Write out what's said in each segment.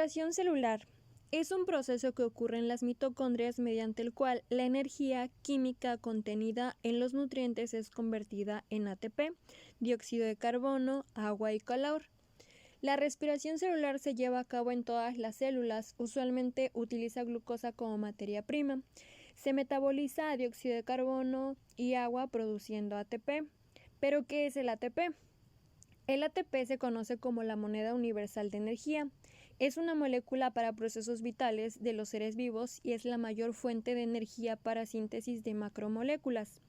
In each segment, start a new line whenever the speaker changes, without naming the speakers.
respiración celular es un proceso que ocurre en las mitocondrias mediante el cual la energía química contenida en los nutrientes es convertida en ATP, dióxido de carbono, agua y calor. La respiración celular se lleva a cabo en todas las células, usualmente utiliza glucosa como materia prima. Se metaboliza a dióxido de carbono y agua produciendo ATP. ¿Pero qué es el ATP? El ATP se conoce como la moneda universal de energía. Es una molécula para procesos vitales de los seres vivos y es la mayor fuente de energía para síntesis de macromoléculas.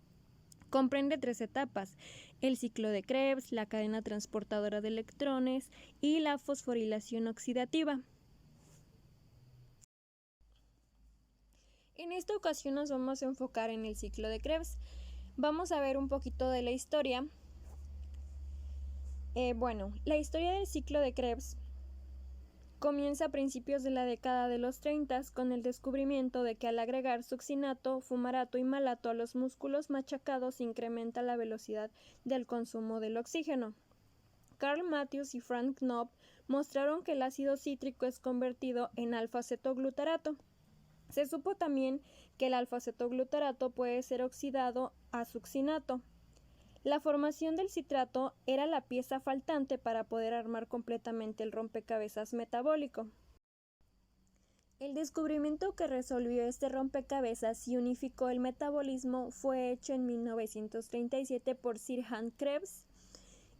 Comprende 3 etapas: el ciclo de Krebs, la cadena transportadora de electrones y la fosforilación oxidativa. En esta ocasión nos vamos a enfocar en el ciclo de Krebs. Vamos a ver un poquito de la historia. La historia del ciclo de Krebs comienza a principios de la década de los 30 con el descubrimiento de que al agregar succinato, fumarato y malato a los músculos machacados incrementa la velocidad del consumo del oxígeno. Carl Matthews y Frank Knoop mostraron que el ácido cítrico es convertido en alfa-cetoglutarato. Se supo también que el alfa-cetoglutarato puede ser oxidado a succinato. La formación del citrato era la pieza faltante para poder armar completamente el rompecabezas metabólico. El descubrimiento que resolvió este rompecabezas y unificó el metabolismo fue hecho en 1937 por Sir Hans Krebs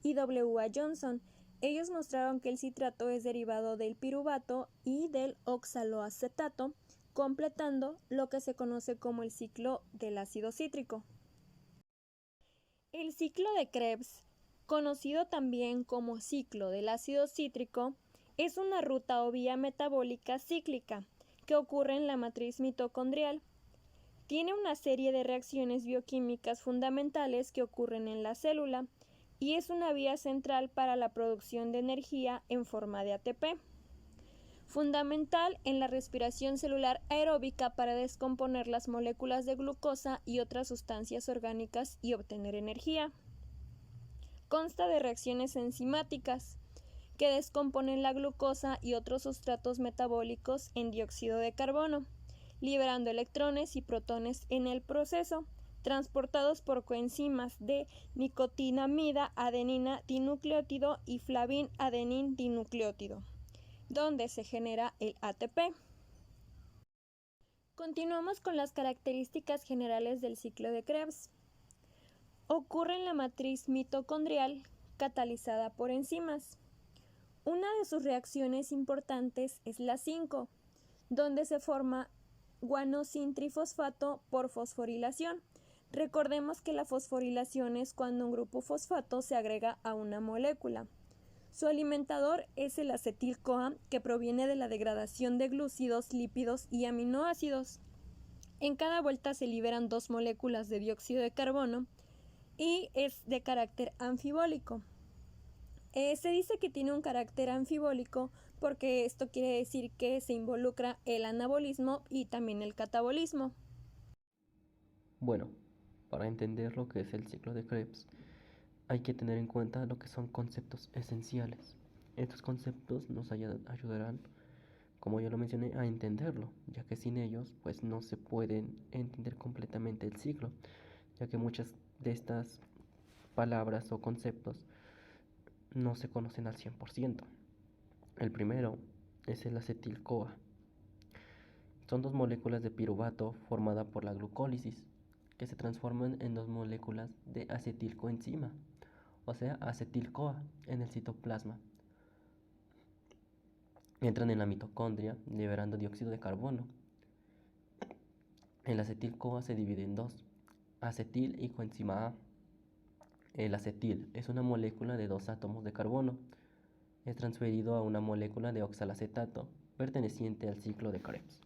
y W. A. Johnson. Ellos mostraron que el citrato es derivado del piruvato y del oxaloacetato, completando lo que se conoce como el ciclo del ácido cítrico. El ciclo de Krebs, conocido también como ciclo del ácido cítrico, es una ruta o vía metabólica cíclica que ocurre en la matriz mitocondrial. Tiene una serie de reacciones bioquímicas fundamentales que ocurren en la célula y es una vía central para la producción de energía en forma de ATP. Fundamental en la respiración celular aeróbica para descomponer las moléculas de glucosa y otras sustancias orgánicas y obtener energía. Consta de reacciones enzimáticas que descomponen la glucosa y otros sustratos metabólicos en dióxido de carbono, liberando electrones y protones en el proceso, transportados por coenzimas de nicotinamida adenina dinucleótido y flavin adenin dinucleótido, donde se genera el ATP. Continuamos con las características generales del ciclo de Krebs. Ocurre en la matriz mitocondrial catalizada por enzimas. Una de sus reacciones importantes es la 5, donde se forma guanosin-trifosfato por fosforilación. Recordemos que la fosforilación es cuando un grupo fosfato se agrega a una molécula. Su alimentador es el acetil-CoA, que proviene de la degradación de glúcidos, lípidos y aminoácidos. En cada vuelta se liberan 2 moléculas de dióxido de carbono y es de carácter anfibólico. Se dice que tiene un carácter anfibólico porque esto quiere decir que se involucra el anabolismo y también el catabolismo.
Bueno, para entender lo que es el ciclo de Krebs, hay que tener en cuenta lo que son conceptos esenciales. Estos conceptos nos ayudarán, como ya lo mencioné, a entenderlo, ya que sin ellos pues no se pueden entender completamente el ciclo, ya que muchas de estas palabras o conceptos no se conocen al 100%. El primero es el acetil-CoA. Son 2 moléculas de piruvato formadas por la glucólisis, que se transforman en 2 moléculas de acetilcoenzima, o sea, acetil-CoA, en el citoplasma. Entran en la mitocondria liberando dióxido de carbono. El acetil-CoA se divide en 2, acetil y coenzima A. El acetil es una molécula de 2 átomos de carbono. Es transferido a una molécula de oxalacetato perteneciente al ciclo de Krebs.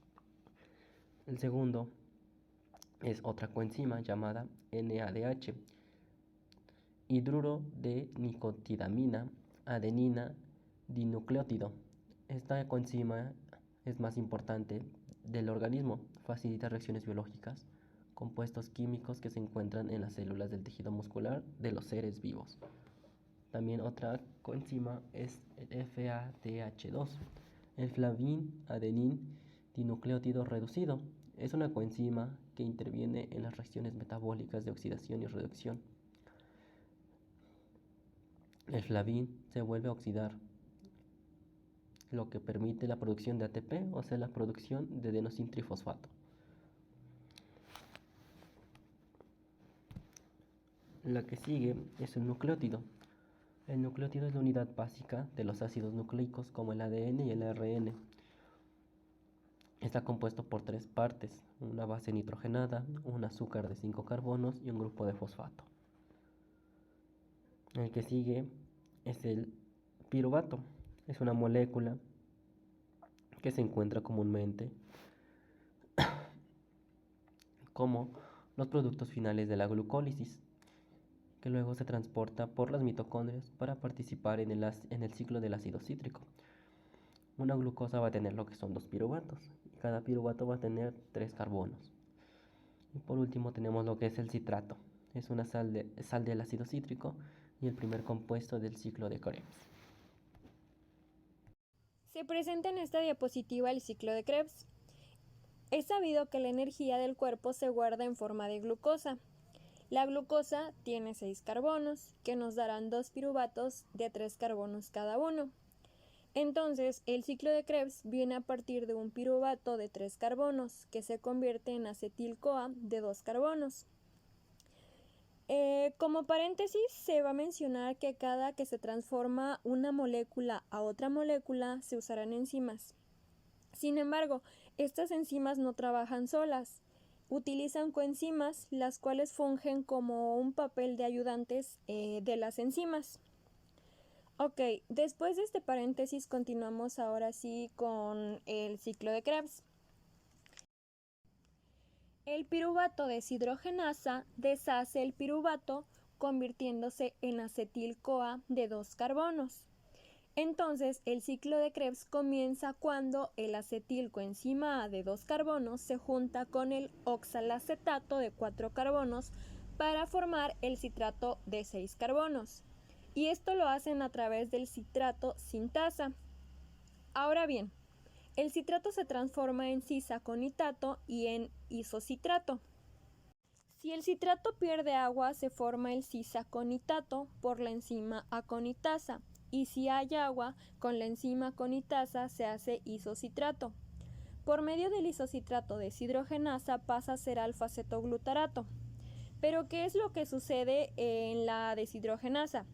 El segundo es otra coenzima llamada NADH, hidruro de nicotidamina adenina dinucleótido. Esta coenzima es más importante del organismo, facilita reacciones biológicas, compuestos químicos que se encuentran en las células del tejido muscular de los seres vivos. También otra coenzima es el FADH2. El flavin adenin dinucleótido reducido es una coenzima que interviene en las reacciones metabólicas de oxidación y reducción. El flavin se vuelve a oxidar, lo que permite la producción de ATP, o sea, la producción de adenosintrifosfato. La que sigue es el nucleótido. El nucleótido es la unidad básica de los ácidos nucleicos como el ADN y el ARN. Está compuesto por tres partes, una base nitrogenada, un azúcar de 5 carbonos y un grupo de fosfato. El que sigue es el piruvato. Es una molécula que se encuentra comúnmente como los productos finales de la glucólisis, que luego se transporta por las mitocondrias para participar en el ciclo del ácido cítrico. Una glucosa va a tener lo que son 2 piruvatos, y cada piruvato va a tener 3 carbonos. Y por último tenemos lo que es el citrato. Es una sal del ácido cítrico y el primer compuesto del ciclo de Krebs.
Se presenta en esta diapositiva el ciclo de Krebs. Es sabido que la energía del cuerpo se guarda en forma de glucosa. La glucosa tiene 6 carbonos, que nos darán 2 piruvatos de 3 carbonos cada uno. Entonces, el ciclo de Krebs viene a partir de un piruvato de 3 carbonos, que se convierte en acetil-CoA de 2 carbonos. Como paréntesis, se va a mencionar que cada que se transforma una molécula a otra molécula se usarán enzimas. Sin embargo, estas enzimas no trabajan solas. Utilizan coenzimas, las cuales fungen como un papel de ayudantes de las enzimas. Ok, después de este paréntesis continuamos ahora sí con el ciclo de Krebs. El piruvato deshidrogenasa deshace el piruvato convirtiéndose en acetil-CoA de 2 carbonos. Entonces, el ciclo de Krebs comienza cuando el acetilcoenzima A de 2 carbonos se junta con el oxalacetato de 4 carbonos para formar el citrato de 6 carbonos. Y esto lo hacen a través del citrato sintasa. Ahora bien, el citrato se transforma en cisaconitato y en isocitrato. Si el citrato pierde agua, se forma el cisaconitato por la enzima aconitasa, y si hay agua, con la enzima aconitasa se hace isocitrato. Por medio del isocitrato deshidrogenasa pasa a ser alfa-cetoglutarato. Pero, ¿qué es lo que sucede en la deshidrogenasa?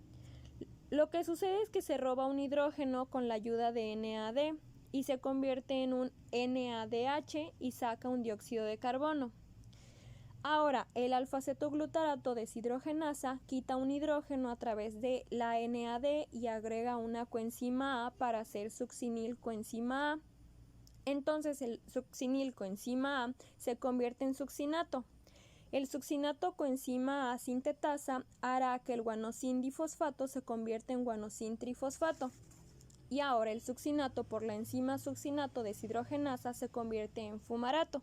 Lo que sucede es que se roba un hidrógeno con la ayuda de NAD y se convierte en un NADH y saca un dióxido de carbono. Ahora, el alfa-cetoglutarato deshidrogenasa quita un hidrógeno a través de la NAD y agrega una coenzima A para hacer succinilcoenzima A. Entonces, el succinilcoenzima A se convierte en succinato. El succinato coenzima A sintetasa hará que el guanosin-difosfato se convierta en guanosin-trifosfato. Y ahora el succinato por la enzima succinato deshidrogenasa se convierte en fumarato.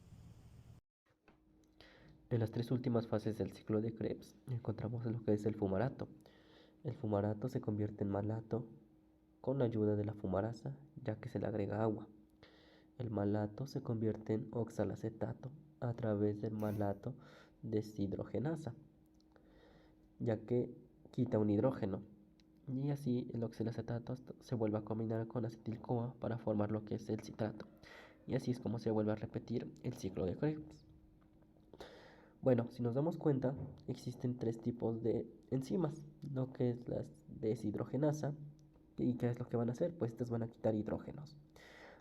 En las tres últimas fases del ciclo de Krebs encontramos lo que es el fumarato. El fumarato se convierte en malato con la ayuda de la fumarasa, ya que se le agrega agua. El malato se convierte en oxalacetato a través del malato deshidrogenasa, ya que quita un hidrógeno. Y así el oxalacetato se vuelve a combinar con acetil-CoA para formar lo que es el citrato. Y así es como se vuelve a repetir el ciclo de Krebs. Bueno, si nos damos cuenta, existen tres tipos de enzimas, lo que es la deshidrogenasa. ¿Y qué es lo que van a hacer? Pues estas van a quitar hidrógenos.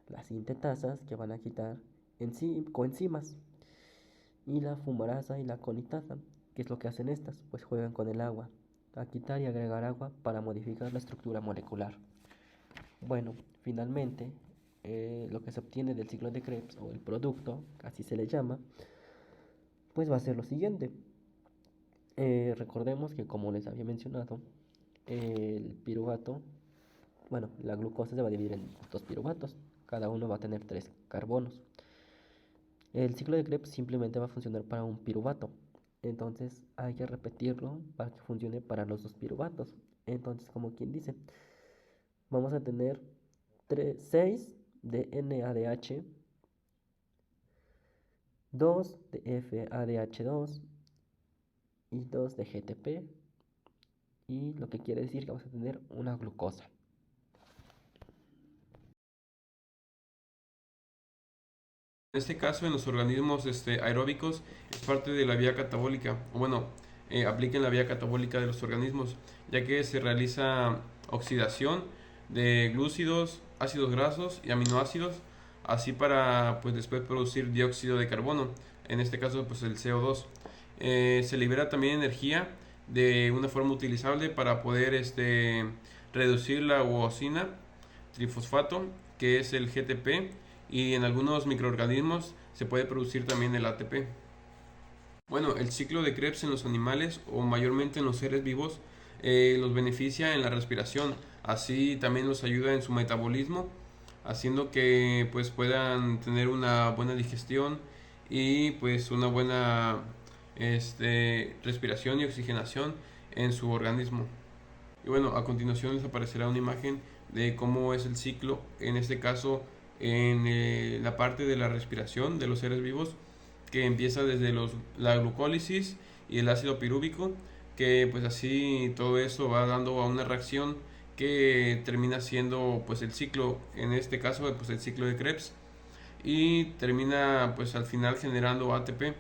Las sintetasas, que van a quitar coenzimas. Y la fumarasa y la conitasa, ¿qué es lo que hacen estas? Pues juegan con el agua, a quitar y agregar agua para modificar la estructura molecular. Bueno, finalmente, lo que se obtiene del ciclo de Krebs, o el producto, así se le llama, pues va a ser lo siguiente. Recordemos que, como les había mencionado, el piruvato, bueno, la glucosa se va a dividir en 2 piruvatos, cada uno va a tener 3 carbonos. El ciclo de Krebs simplemente va a funcionar para un piruvato, entonces hay que repetirlo para que funcione para los 2 piruvatos. Entonces, como quien dice, vamos a tener 6 de NADH, 2 de FADH2 y 2 de GTP, y lo que quiere decir que vamos a tener una glucosa.
En este caso, en los organismos aeróbicos, es parte de la vía catabólica, o bueno, apliquen la vía catabólica de los organismos, ya que se realiza oxidación de glúcidos, ácidos grasos y aminoácidos, así para pues después producir dióxido de carbono, en este caso pues el CO2. Se libera también energía de una forma utilizable para poder reducir la uosina trifosfato, que es el GTP, y en algunos microorganismos se puede producir también el ATP. Bueno, el ciclo de Krebs en los animales o mayormente en los seres vivos los beneficia en la respiración, así también los ayuda en su metabolismo, haciendo que pues puedan tener una buena digestión y pues una buena respiración y oxigenación en su organismo. Y bueno, a continuación les aparecerá una imagen de cómo es el ciclo, en este caso en la parte de la respiración de los seres vivos, que empieza desde la glucólisis y el ácido pirúvico, que pues así todo eso va dando a una reacción que termina siendo pues el ciclo, en este caso pues el ciclo de Krebs, y termina pues al final generando ATP.